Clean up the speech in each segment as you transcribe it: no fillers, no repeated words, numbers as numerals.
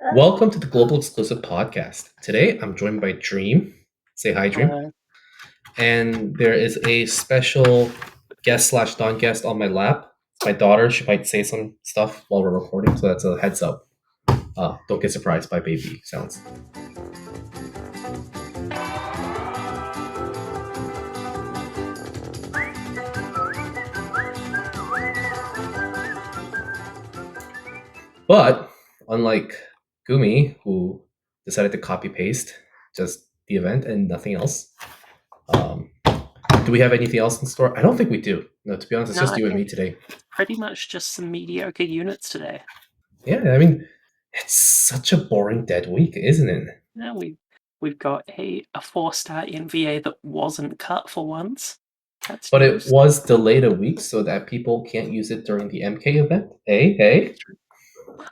Welcome to the Global Exclusive Podcast. Today I'm joined by Dream. Say hi, Dream. Hello. And there is a special guest slash non-guest on my lap. My daughter, she might say some stuff while we're recording, so that's a heads up. Don't get surprised by baby sounds. But unlike Gumi, who decided to copy paste just the event and nothing else, do we have anything else in store? I don't think we do. No, to be honest, it's No, just I you and me think today. pretty much just some mediocre units today. Yeah, I mean, it's such a boring dead week, isn't it? Yeah, we've got a 4-star NVA that wasn't cut for once. That's But it news. was delayed a week so that people can't use it during the MK event. Hey.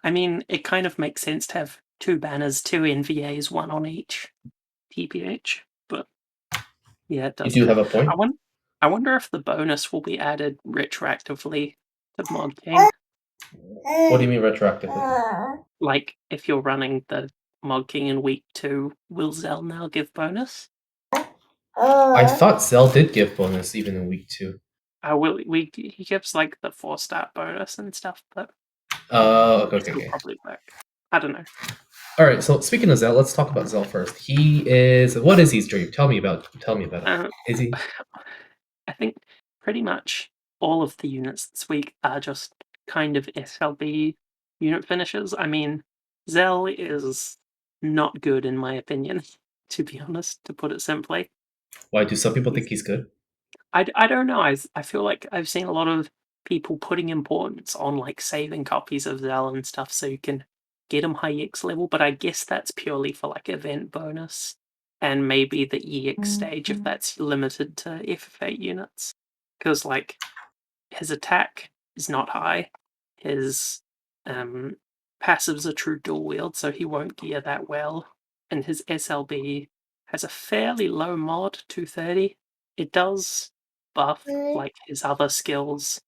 I mean, it kind of makes sense to have 2 banners, 2 NVAs, 1 on each TPH, but yeah, it You doesn't. do have a point. I wonder if the bonus will be added retroactively to Mod King. What do you mean retroactively? Like, if you're running the Mod King in week 2, will Zell now give bonus? I thought Zell did give bonus even in week 2. He gives like the 4-star bonus and stuff, but Okay. probably work. I don't know. All right. So speaking of Zell, let's talk about Zell first. He is what is his dream? Tell me about it. Is he? I think pretty much all of the units this week are just kind of SLB unit finishes. I mean, Zell is not good in my opinion, to be honest, to put it simply. Why do some people think he's good? I don't know. I feel like I've seen a lot of people putting importance on like saving copies of Zell and stuff so you can get him high EX level, but I guess that's purely for like event bonus and maybe the EX stage if that's limited to FF8 units. Because like his attack is not high, his passives are true dual wield, so he won't gear that well, and his SLB has a fairly low mod, 230. It does buff like his other skills.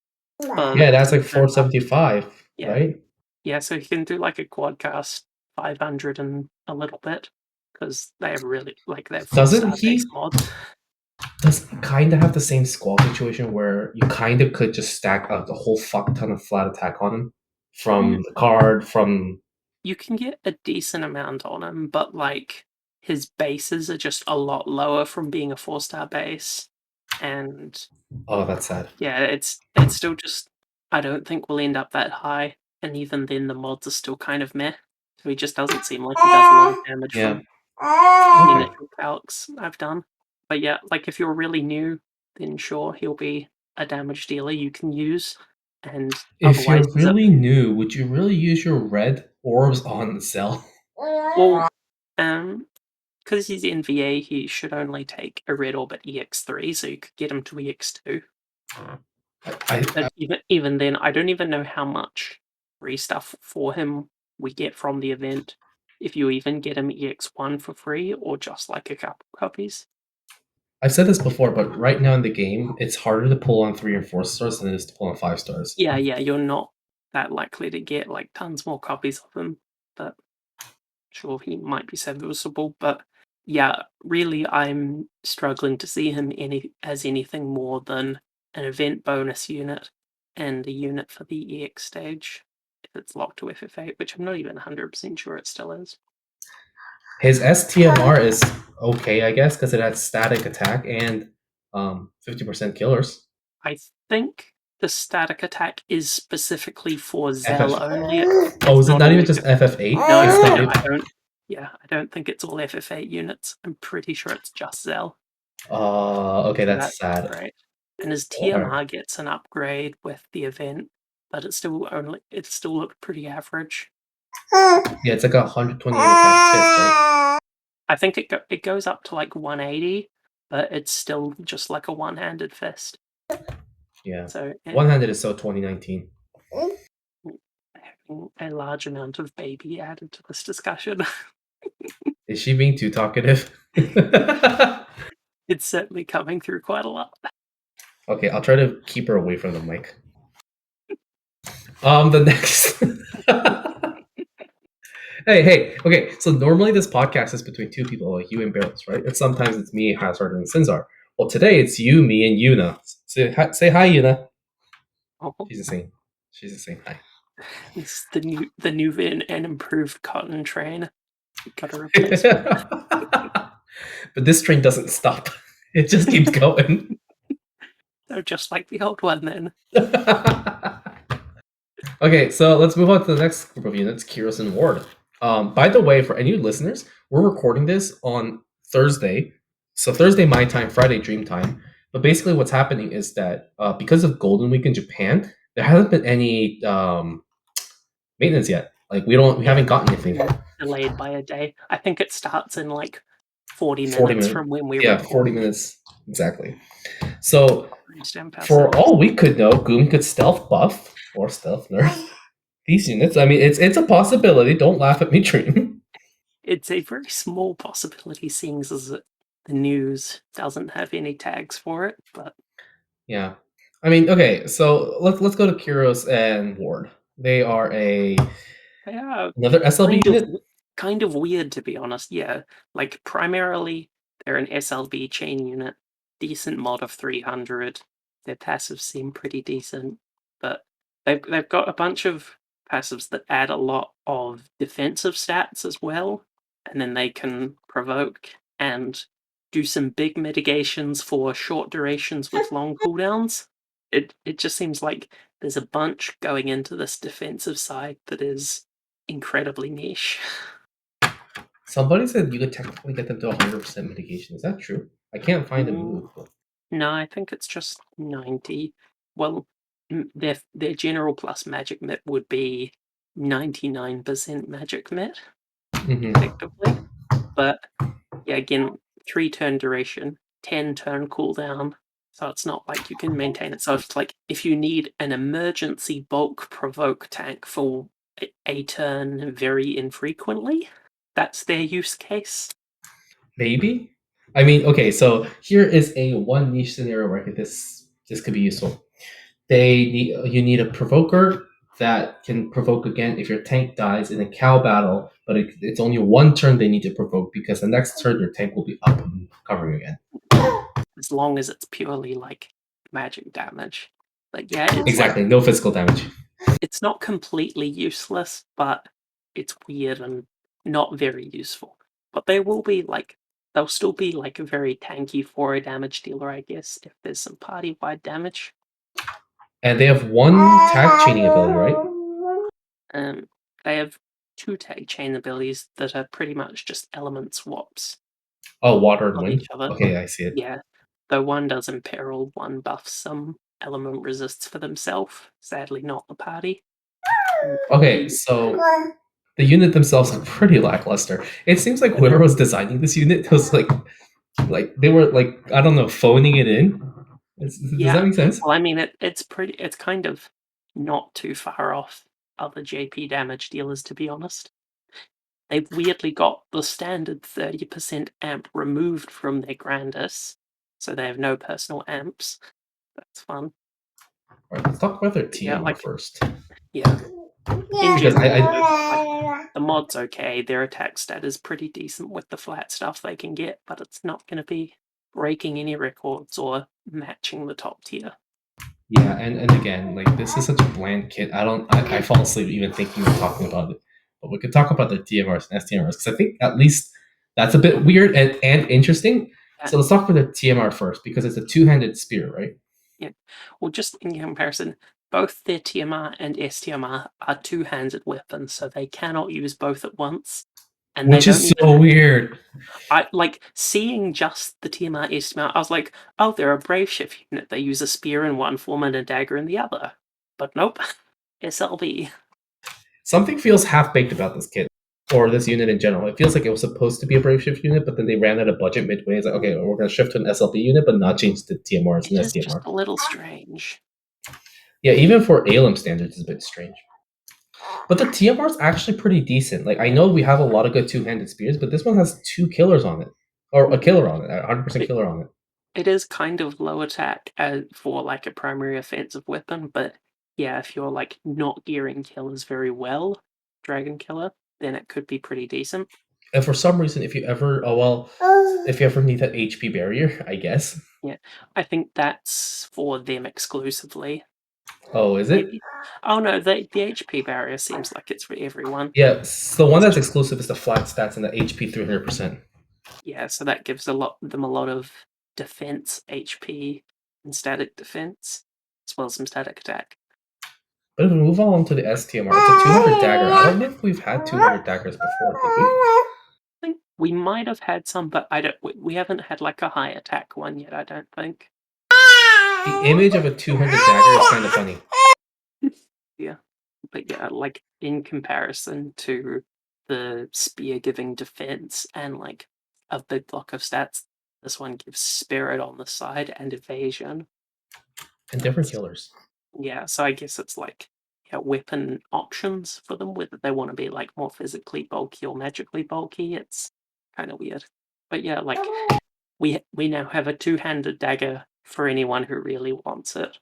Yeah, that's like 475, Yeah, right? yeah. So he can do like a quad cast 500 and a little bit because they're really like they're Doesn't 4-star base he? mods. Does kind of have the same Squall situation where you kind of could just stack a whole fuck ton of flat attack on him from the card, from. You can get a decent amount on him, but like his bases are just a lot lower from being a 4-star base, and Oh, that's sad. yeah, it's still just I don't think we'll end up that high, and even then the mods are still kind of meh. So he just doesn't seem like he does a lot of damage Yeah. from the Okay. initial calcs I've done. But yeah, like if you're really new, then sure he'll be a damage dealer you can use, and If you're otherwise really new, would you really use your red orbs on Zell? well, because he's NVA, he should only take a red orb at EX3, so you could get him to EX2. But even then, I don't even know how much free stuff for him we get from the event. If you even get him EX1 for free, or just like a couple copies. I've said this before, but right now in the game, it's harder to pull on 3 and 4 stars than it is to pull on 5 stars. Yeah, you're not that likely to get like tons more copies of him, but sure, he might be serviceable. But yeah, really, I'm struggling to see him as anything more than an event bonus unit and a unit for the EX stage if it's locked to FF8, which I'm not even 100% sure it still is. His STMR is okay, I guess, because it has static attack and 50% killers. I think the static attack is specifically for Zell FF. only. Oh, is it not even just FF8? No, It's not I don't. Yeah, I don't think it's all FF8 units. I'm pretty sure it's just Zell. Okay, So that's sad. great. And his Okay. TMR gets an upgrade with the event, but it still looked pretty average. Yeah, it's like 128 attack fist, right? I think it goes up to like 180, but it's still just like a one-handed fist. Yeah. So One-handed is so 2019. having a large amount of baby added to this discussion. Is she being too talkative? It's certainly coming through quite a lot. Okay, I'll try to keep her away from the mic. The next Hey. Okay, so normally this podcast is between two people, like you and Barrels, right? And sometimes it's me, Hazard, and Sinzar. Well, today it's you, me, and Yuna. Say hi, Yuna. Oh, She's the same. She's the same. Hi. this is the new and improved cotton train. Got a replacement. But this train doesn't stop. It just keeps going. They're just like the old one then. Okay, so let's move on to the next group of units, Kiros and Ward. By the way, for any listeners, we're recording this on Thursday. So Thursday my time, Friday Dream time. But basically, what's happening is that because of Golden Week in Japan, there hasn't been any maintenance yet. Like we Yeah, haven't gotten anything. delayed by a day. I think it starts in like 40 40 minutes minutes. from when we Yeah, record. 40 minutes exactly. So Stem for person. all we could know, Goom could stealth buff or stealth nerf these units. I mean, it's a possibility. Don't laugh at me, Dream. It's a very small possibility, seeing as the news doesn't have any tags for it. But Yeah. I mean, okay, so let's go to Kiros and Ward. They are yeah, another SLB unit. kind of weird, to be honest. Yeah, like primarily they're an SLB chain unit, decent mod of 300. Their passives seem pretty decent, but they've got a bunch of passives that add a lot of defensive stats as well, and then they can provoke and do some big mitigations for short durations with long cooldowns. It just seems like there's a bunch going into this defensive side that is incredibly niche. Somebody said you could technically get them to 100% mitigation. Is that true? I can't find a Mm, move. no, I think it's just 90. Well, their general plus magic mit would be 99% magic mit, Mm-hmm. effectively. But yeah, again, 3 turn duration, 10 turn cooldown. So it's not like you can maintain it. So it's like if you need an emergency bulk provoke tank for a turn very infrequently, that's their use case. Maybe. I mean, okay. So here is a one niche scenario where this could be useful. You need a provoker that can provoke again if your tank dies in a cow battle, but it's only one turn they need to provoke because the next turn your tank will be up and covering again. As long as it's purely like magic damage. Like yeah, it's like Exactly, no physical damage. it's not completely useless, but it's weird and not very useful. But they will be like they'll still be like a very tanky for a damage dealer, I guess, if there's some party wide damage. And they have one tag chaining ability, right? Um, they have 2 tag chain abilities that are pretty much just element swaps Oh, water and of wind. each other. Okay, I see it. Yeah, though one does imperil, one buffs some element resists for themselves. Sadly, not the party. Okay, so the unit themselves are pretty lackluster. It seems like whoever was designing this unit was like they were like I don't know phoning it in. Does that Yeah, make sense? well, I mean, it's kind of not too far off other JP damage dealers, to be honest. They've weirdly got the standard 30% amp removed from their Grandis, so they have no personal amps. That's fun. All right, let's talk about their But yeah, TMR like, first yeah, in because general, though, like, the mod's okay. Their attack stat is pretty decent with the flat stuff they can get, but it's not going to be breaking any records or matching the top tier. yeah, and again, like this is such a bland kit. I fall asleep even thinking of talking about it. But we could talk about the TMRs and STMRs because I think at least that's a bit weird and interesting. Yeah, So let's talk about the TMR first because it's a two-handed spear, right? yeah. Well, just in comparison, both their TMR and STMR are two-handed weapons, so they cannot use both at once. And they Which don't is even so weird. I like seeing just the TMR STMR, I was like, oh, they're a brave shift unit. They use a spear in one form and a dagger in the other. But nope. SLB. Something feels half baked about this kit or this unit in general. It feels like it was supposed to be a brave shift unit, but then they ran out of budget midway. It's like, okay, we're going to shift to an SLB unit, but not change the TMRs It and is just STMR. a little strange. Yeah, even for ALM standards, it's a bit strange. But the TMR is actually pretty decent. Like I know we have a lot of good two-handed spears, but this one has two killers on it, or a killer on it, 100% It, killer on it. it is kind of low attack for like a primary offensive weapon, but yeah, if you're like not gearing killers very well, Dragon Killer, then it could be pretty decent. And for some reason, if you ever need that HP barrier, I guess. Yeah, I think that's for them exclusively. Oh, is it? Maybe. Oh no, the HP barrier seems like it's for everyone. Yeah, so the one that's exclusive is the flat stats and the HP 300%. Yeah, so that gives them a lot of defense HP and static defense, as well as some static attack. But if we move on to the STMR, it's a 200 dagger. I don't know if we've had 200 daggers before, did we? I think we might have had some, but I don't. We haven't had like a high attack one yet. I don't think. The image of a 200 dagger is kind of funny. Yeah, but yeah, like in comparison to the spear giving defense and like a big block of stats, this one gives spirit on the side and evasion. And different healers. Yeah, so I guess it's like weapon options for them, whether they want to be like more physically bulky or magically bulky. It's kind of weird, but yeah, like we now have a two-handed dagger for anyone who really wants it.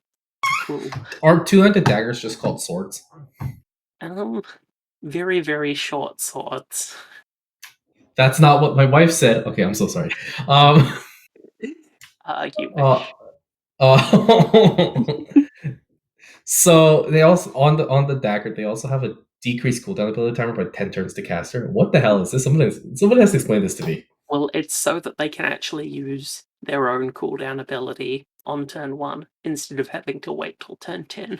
Cool. Are 200 daggers just called swords? Very, very short swords. That's not what my wife said. Okay, I'm so sorry. You wish. So they also on the dagger they also have a decreased cooldown ability timer by 10 turns to caster. What the hell is this? Somebody has to explain this to me. Well, it's so that they can actually use their own cooldown ability on turn 1 instead of having to wait till turn 10.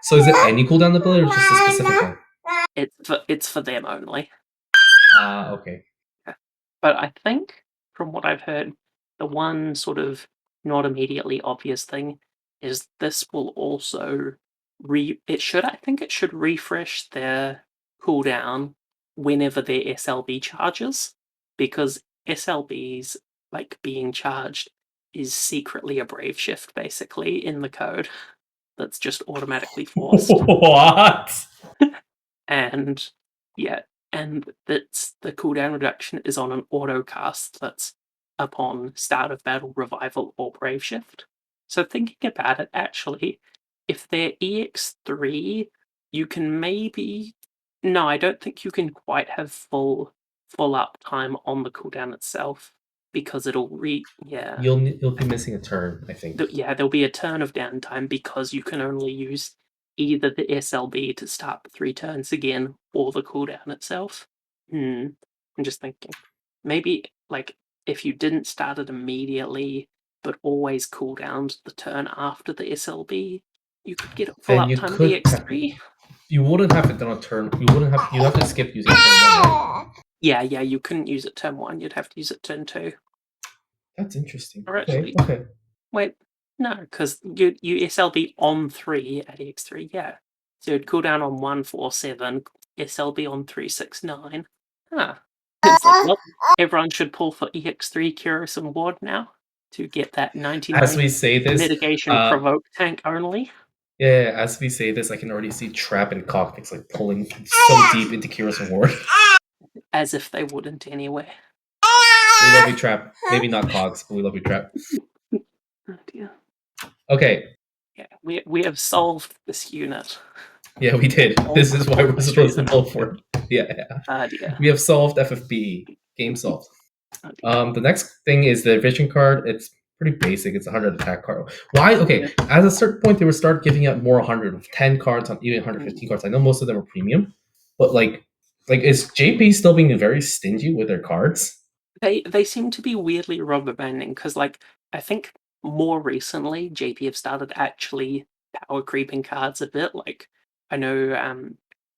So is it any cooldown ability or just a specific one? It's for them only. Okay. Yeah. But I think, from what I've heard, the one sort of not immediately obvious thing is this will also I think it should refresh their cooldown whenever their SLB charges, because SLBs like being charged is secretly a brave shift basically in the code that's just automatically forced. What? And yeah, and that's the cooldown reduction is on an auto cast that's upon start of battle, revival, or brave shift. So thinking about it, actually, if they're EX3, you can maybe no, I don't think you can quite have full uptime on the cooldown itself because it'll You'll be missing a turn, I think. there'll be a turn of downtime because you can only use either the SLB to start the 3 turns again or the cooldown itself. I'm just thinking. Maybe, like, if you didn't start it immediately, but always cooldowned the turn after the SLB, you could get full Then you uptime could EX3. You wouldn't have it done on turn. You have to skip using turn 1, right? Yeah, you couldn't use it turn 1, you'd have to use it turn 2. That's interesting. Or actually, Okay. wait, no, because you SLB on 3 at EX3, yeah. So it'd cool down on 147, SLB on 369. It's like, well, everyone should pull for EX3 Kiros and Ward now to get that 99 As we say this, mitigation provoke tank only. Yeah, as we say this, I can already see Trap and Cognics like pulling so deep into Kiros and Ward. As if they wouldn't anyway. We love you, Trap. Maybe not Cogs, but we love you, Trap. Oh dear. Okay. Yeah, we have solved this unit. Yeah, we did. This is why we're supposed to pull for it. Yeah. Dear. We have solved FFBE. Game solved. Oh, the next thing is the vision card. It's pretty basic. It's a 100 attack card. Why? Okay, at a certain point, they would start giving out more 110 cards on even 115 cards. I know most of them are premium, but like is JP still being very stingy with their cards? They seem to be weirdly rubber banding because, like, I think more recently JP have started actually power creeping cards a bit. Like, I know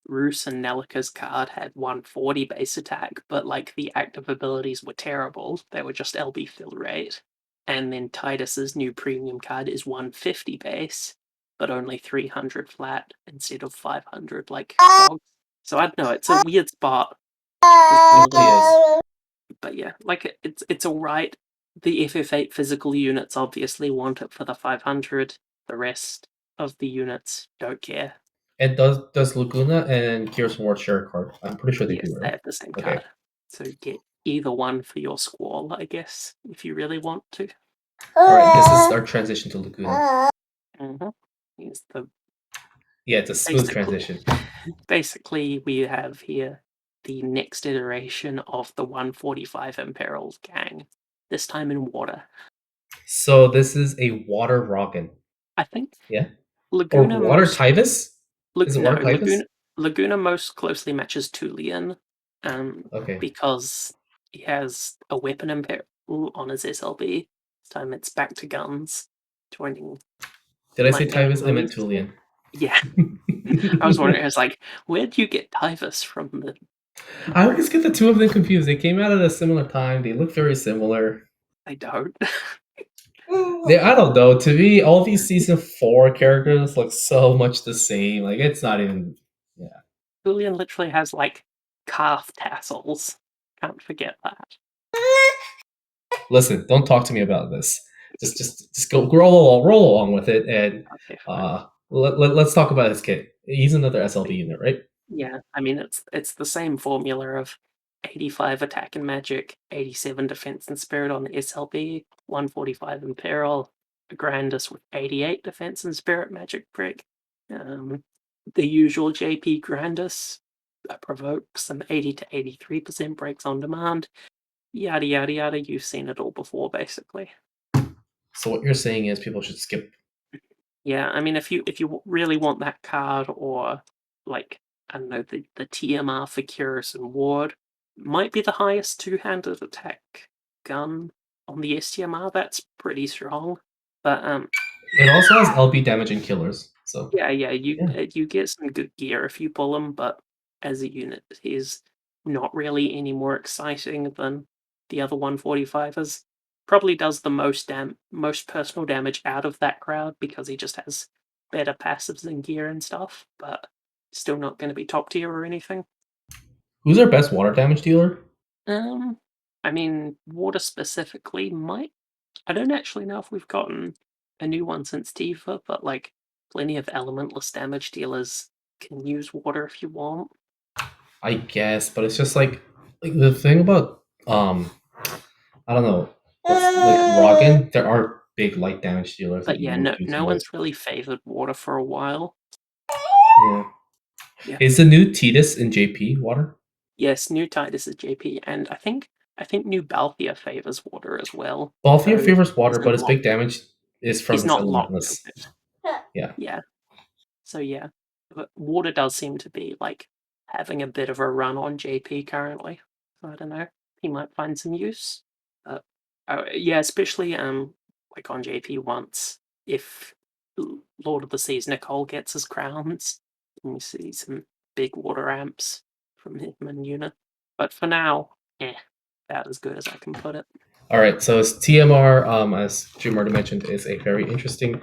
Roos and Nelika's card had 140 base attack, but like the active abilities were terrible. They were just LB fill rate. And then Titus's new premium card is 150 base, but only 300 flat instead of 500 like Cogs. So I don't know, it's a weird spot. But yeah, like it's alright. The FF8 physical units obviously want it for the 500. The rest of the units don't care. And does Laguna and Kiros and Ward share a card? I'm pretty sure they do, right? They have the same card. So get either one for your Squall, I guess, if you really want to. Alright, this is our transition to Laguna. Here's the Yeah, it's a smooth transition. Basically, we have here the next iteration of the 145 Imperial gang, this time in water. So this is a water Roggen. I think Yeah? Or Laguna water most Tyvus? Is it no, water Tyvus? Laguna most closely matches Tulian, Okay. because he has a weapon Imperial on his SLB. This time it's back to guns, joining Did I say lightning and Tyvus? I meant moves. Tulian. Yeah, I was wondering. I was like, where do you get Tyvus from? I always get the two of them confused. They came out at a similar time. They look very similar. I don't. I don't know. To me, all these season 4 characters look so much the same. Like it's not even. Yeah. Julian literally has like calf tassels. Can't forget that. Listen, don't talk to me about this. Just go roll along with it, and Okay, fine. let's talk about his kit. He's another SLB unit, right? Yeah, I mean it's the same formula of 85 attack and magic, 87 defense and spirit on the SLB, 145 Imperial, a Grandis with 88 defense and spirit magic brick, the usual JP Grandis that provokes some 80 to 83% breaks on demand. Yada yada yada. You've seen it all before, basically. So what you're saying is people should skip. Yeah, I mean, if you really want that card, or like I don't know, the TMR for Kiros and Ward might be the highest two-handed attack gun on the STMR. That's pretty strong, but It also has LB damage and killers. So yeah, yeah. you get some good gear if you pull them, but as a unit, he's not really any more exciting than the other 145ers. Probably does the most personal damage out of that crowd because he just has better passives and gear and stuff, but still not going to be top tier or anything. Who's our best water damage dealer? Um, I mean, water specifically might. I don't actually know if we've gotten a new one since Tifa, but like plenty of elementless damage dealers can use water if you want. I guess, but it's just like the thing about I don't know, like Roggen. There are big light damage dealers that But you yeah, would use no most. one's really favored water for a while. Yeah. Yeah. Is the new Titus in JP water? Yes, new Titus is JP, and I think new Balthia favors water as well. Balthier Though favors water, but isn't his big locked. damage is from He's his not locked to elementless. it. Yeah. Yeah. So yeah, but water does seem to be like having a bit of a run on JP currently. So I don't know. He might find some use. But yeah, especially like on JP once if Lord of the Seas Nicole gets his crowns, and we see some big water amps from him and Una. But for now, about as good as I can put it. All right. So his TMR, as Jim already mentioned, is a very interesting.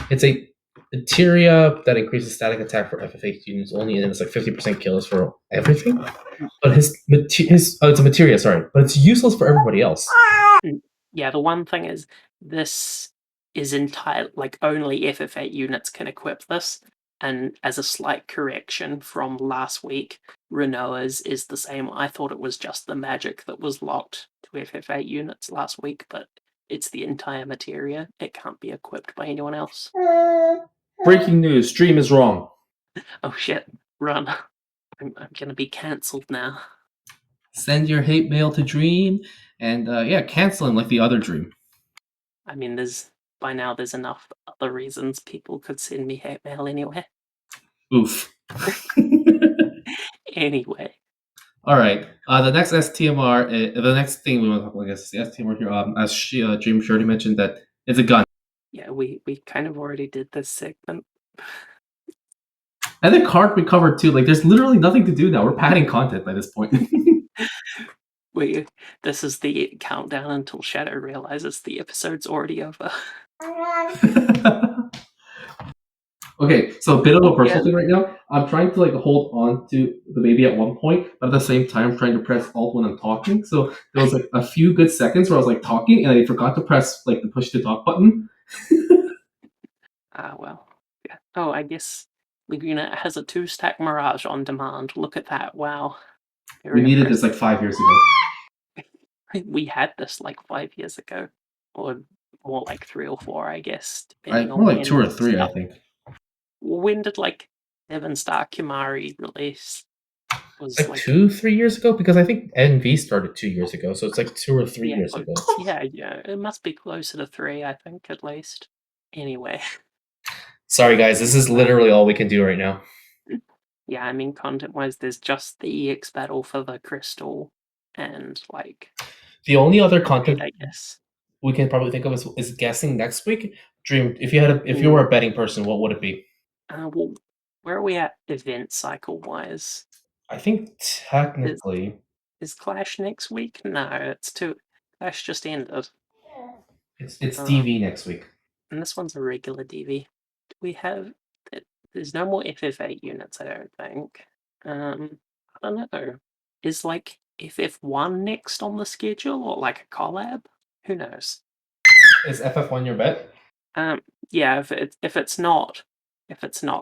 It's a materia that increases static attack for FFH units only, and it's like 50% kills for everything. But it's a materia, sorry, but it's useless for everybody else. Yeah, the one thing is this is entire like only FF8 units can equip this, and as a slight correction from last week, Renoa's is the same. I thought it was just the magic that was locked to FF8 units last week, but it's the entire materia. It can't be equipped by anyone else. Breaking news: Stream is wrong. Oh shit, run. I'm gonna be cancelled now. Send your hate mail to Dream, and yeah, cancel him like the other Dream. I mean, by now there's enough other reasons people could send me hate mail anyway. Oof. Anyway. All right. The next STMR, the next thing we want to talk about, I guess, is the STMR here. As Dream already mentioned, that it's a gun. Yeah, we kind of already did this segment. And the card we covered too. Like, there's literally nothing to do now. We're padding content by this point. This is the countdown until Shadow realizes the episode's already over. Okay, so a bit of a personal Yeah. thing right now. I'm trying to like hold on to the baby at one point, but at the same time, I'm trying to press Alt when I'm talking. So there was like a few good seconds where I was like talking, and I forgot to press like the push to talk button. Ah, well. Yeah. Oh, I guess Laguna has a 2-stack Mirage on demand. Look at that. Wow. We Very needed this impressive. like 5 years ago. We had this like 5 years ago. Or more like 3 or 4, I guess, I depending more on like 2 or when 3, I think. when did like 7-star Kimari release? Was It's like 2-3 years ago, because I think NV started 2 years ago, so it's like 2 or 3 years ago. Yeah, it must be closer to 3, I think, at least. Anyway. Sorry, guys, this is literally all we can do right now. Yeah, I mean, content-wise, there's just the EX battle for the crystal, and like The only other raid, content I guess. we can probably think of is guessing next week. Dream, if you were a betting person, what would it be? Well, where are we at event cycle-wise? I think technically Is Clash next week? No, it's too. Clash just ended. it's DV next week. And this one's a regular DV. Do we have? There's no more FF8 units, I don't think. I don't know. Is like FF1 next on the schedule, or like a collab? Who knows? Is FF1 your bet? Yeah. If it's not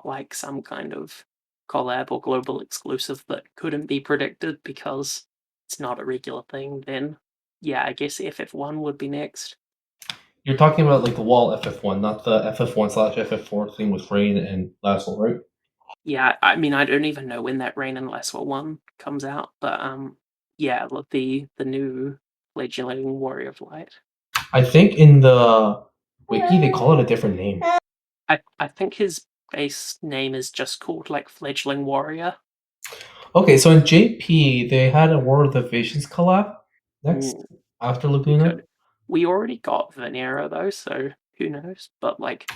like some kind of collab or global exclusive that couldn't be predicted because it's not a regular thing, then yeah, I guess FF1 would be next. You're talking about like the wall FF1, not the FF1/FF4 thing with Rain and Lassel, right? Yeah, I mean, I don't even know when that Rain and Laswell one comes out, but yeah, look, the new fledgling Warrior of Light. I think in the wiki they call it a different name. I think his base name is just called like Fledgling Warrior. Okay, so in JP they had a War of the Visions collab next after Laguna. We already got Venera though, so who knows? But like,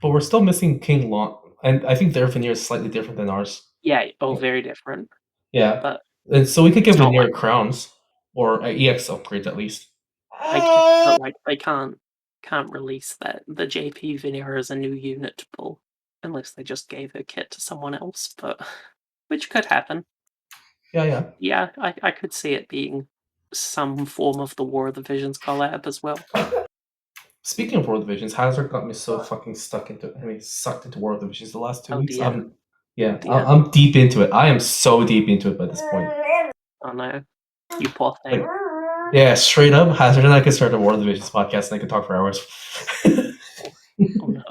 But we're still missing King Long, and I think their veneer is slightly different than ours. yeah, very different. Yeah, But and so we could get it's not veneer like crowns or EX upgrades at least. I guess, but like they can't release that the JP Venera as a new unit to pull unless they just gave her kit to someone else, but which could happen. Yeah. Yeah, I could see it being some form of the War of the Visions collab as well. Speaking of War of the Visions, Hazard got me so fucking sucked into War of the Visions the last 2 Oh weeks. dear. I'm deep into it. I am so deep into it by this point. Oh no. You poor thing. Yeah, straight up, Hazard and I could start a War of the Visions podcast and I could talk for hours. Oh no.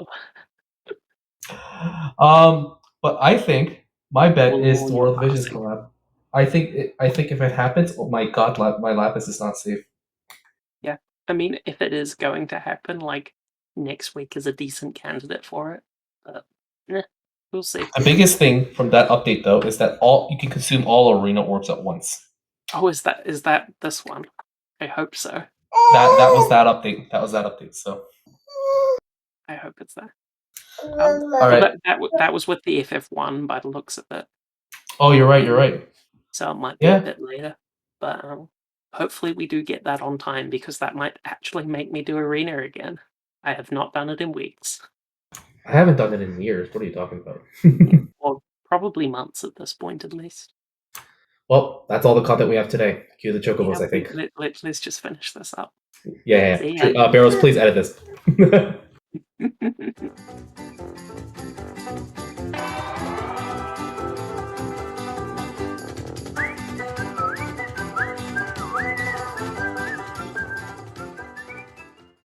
But I think my bet is the War of the Visions passing. collab. I think if it happens, oh my god, my Lapis is not safe. Yeah, I mean, if it is going to happen, like next week is a decent candidate for it. But we'll see. The biggest thing from that update though is that you can consume all arena orbs at once. Oh, is that this one? I hope so. That was that update. That was that update. So I hope it's that. all right. That was with the FF1 by the looks of it. Oh, you're right. So it might be a bit later, but hopefully we do get that on time because that might actually make me do arena again. I have not done it in weeks. I haven't done it in years. What are you talking about? Well, probably months at this point, at least. Well, that's all the content we have today. Cue the chocobos, Yeah, I think. let's just finish this up. Yeah. Barrels, please edit this.